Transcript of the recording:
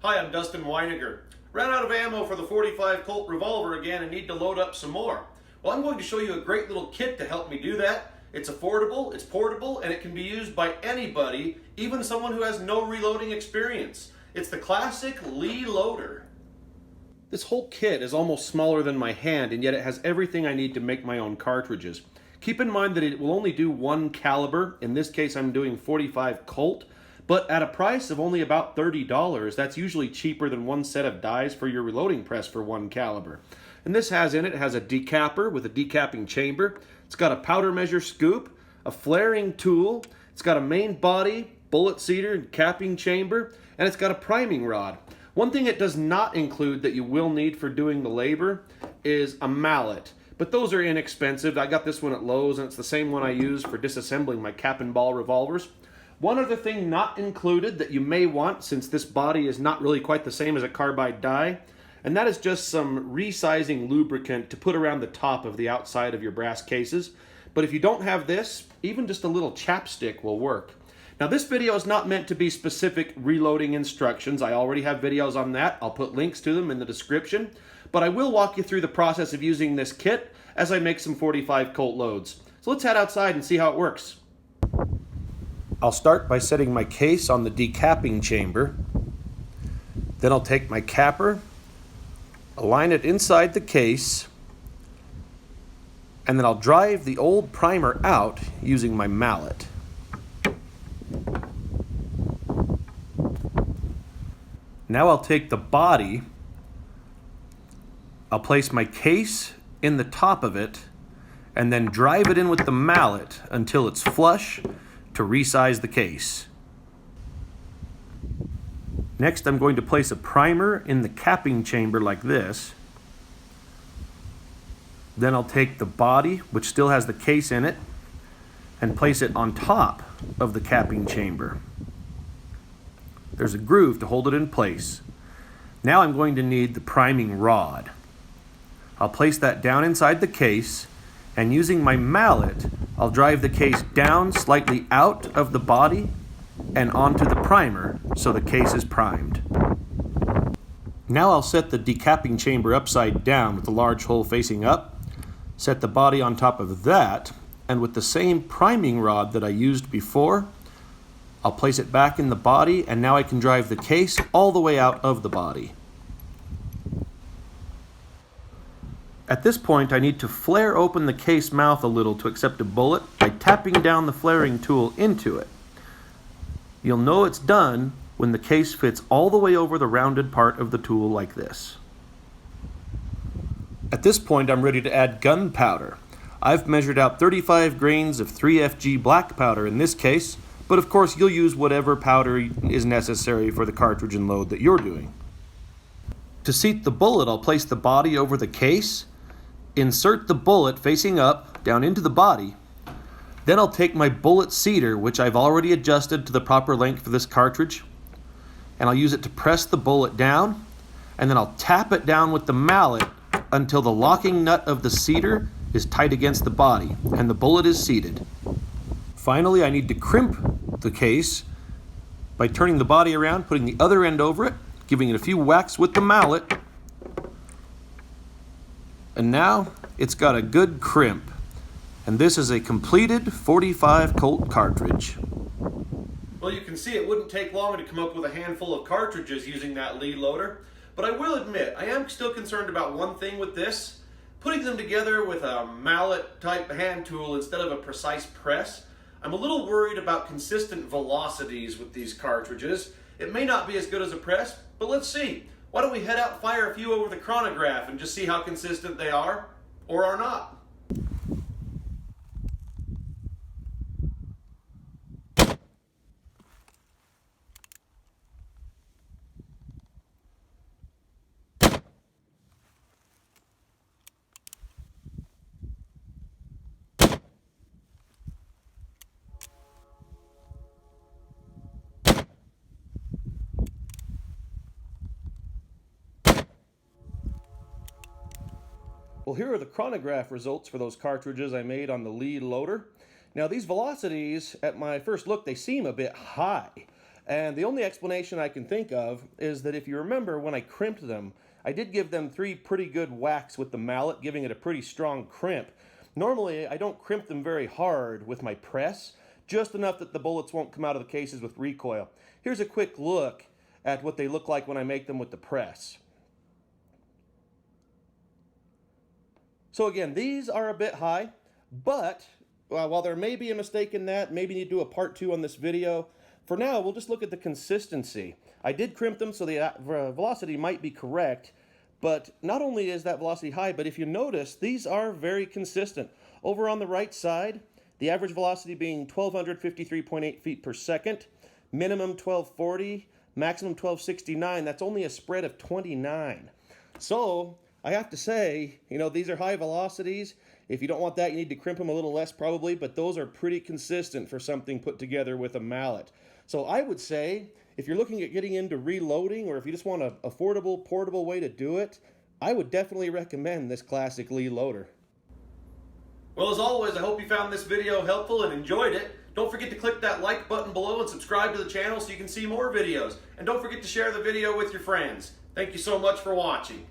Hi, I'm Dustin Weiniger. Ran out of ammo for the .45 Colt revolver again and need to load up some more. Well, I'm going to show you a great little kit to help me do that. It's affordable, it's portable, and it can be used by anybody, even someone who has no reloading experience. It's the classic Lee loader. This whole kit is almost smaller than my hand, and yet it has everything I need to make my own cartridges. Keep in mind that it will only do one caliber. In this case, I'm doing .45 Colt. But at a price of only about $30, that's usually cheaper than one set of dies for your reloading press for one caliber. And this has in it has a decapper with a decapping chamber. It's got a powder measure scoop, a flaring tool. It's got a main body, bullet seeder, and capping chamber, and it's got a priming rod. One thing it does not include that you will need for doing the labor is a mallet. But those are inexpensive. I got this one at Lowe's, and it's the same one I use for disassembling my cap and ball revolvers. One other thing not included that you may want, since this body is not really quite the same as a carbide die, and that is just some resizing lubricant to put around the top of the outside of your brass cases. But if you don't have this, even just a little chapstick will work. Now, this video is not meant to be specific reloading instructions. I already have videos on that. I'll put links to them in the description. But I will walk you through the process of using this kit as I make some .45 Colt loads. So let's head outside and see how it works. I'll start by setting my case on the decapping chamber. Then I'll take my capper, align it inside the case, and then I'll drive the old primer out using my mallet. Now I'll take the body, I'll place my case in the top of it, and then drive it in with the mallet until it's flush to resize the case. Next, I'm going to place a primer in the capping chamber like this. Then I'll take the body, which still has the case in it, and place it on top of the capping chamber. There's a groove to hold it in place. Now I'm going to need the priming rod. I'll place that down inside the case, and using my mallet, I'll drive the case down slightly out of the body and onto the primer so the case is primed. Now I'll set the decapping chamber upside down with the large hole facing up, set the body on top of that, and with the same priming rod that I used before, I'll place it back in the body, and now I can drive the case all the way out of the body. At this point, I need to flare open the case mouth a little to accept a bullet by tapping down the flaring tool into it. You'll know it's done when the case fits all the way over the rounded part of the tool like this. At this point, I'm ready to add gunpowder. I've measured out 35 grains of 3FG black powder in this case, but of course you'll use whatever powder is necessary for the cartridge and load that you're doing. To seat the bullet, I'll place the body over the case, insert the bullet facing up down into the body. Then I'll take my bullet seeder, which I've already adjusted to the proper length for this cartridge, and I'll use it to press the bullet down, and then I'll tap it down with the mallet until the locking nut of the seeder is tight against the body and the bullet is seated. Finally, I need to crimp the case by turning the body around, putting the other end over it, giving it a few whacks with the mallet, and now it's got a good crimp. And this is a completed .45 Colt cartridge. Well, you can see it wouldn't take long to come up with a handful of cartridges using that Lee loader. But I will admit, I am still concerned about one thing with this. Putting them together with a mallet type hand tool instead of a precise press. I'm a little worried about consistent velocities with these cartridges. It may not be as good as a press, but let's see. Why don't we head out, fire a few over the chronograph, and just see how consistent they are, or are not. Well, here are the chronograph results for those cartridges I made on the Lee loader. Now, these velocities, at my first look, they seem a bit high. And the only explanation I can think of is that if you remember when I crimped them, I did give them 3 pretty good whacks with the mallet, giving it a pretty strong crimp. Normally, I don't crimp them very hard with my press, just enough that the bullets won't come out of the cases with recoil. Here's a quick look at what they look like when I make them with the press. So again, these are a bit high, but while there may be a mistake in that, maybe need to do a part 2 on this video. For now, we'll just look at the consistency. I did crimp them, so the velocity might be correct, but not only is that velocity high, but if you notice, these are very consistent. Over on the right side, the average velocity being 1,253.8 feet per second, minimum 1,240, maximum 1,269. That's only a spread of 29. So I have to say, these are high velocities. If you don't want that, you need to crimp them a little less probably, but those are pretty consistent for something put together with a mallet. So I would say, if you're looking at getting into reloading, or if you just want an affordable, portable way to do it, I would definitely recommend this classic Lee loader. Well, as always, I hope you found this video helpful and enjoyed it. Don't forget to click that like button below and subscribe to the channel so you can see more videos. And don't forget to share the video with your friends. Thank you so much for watching.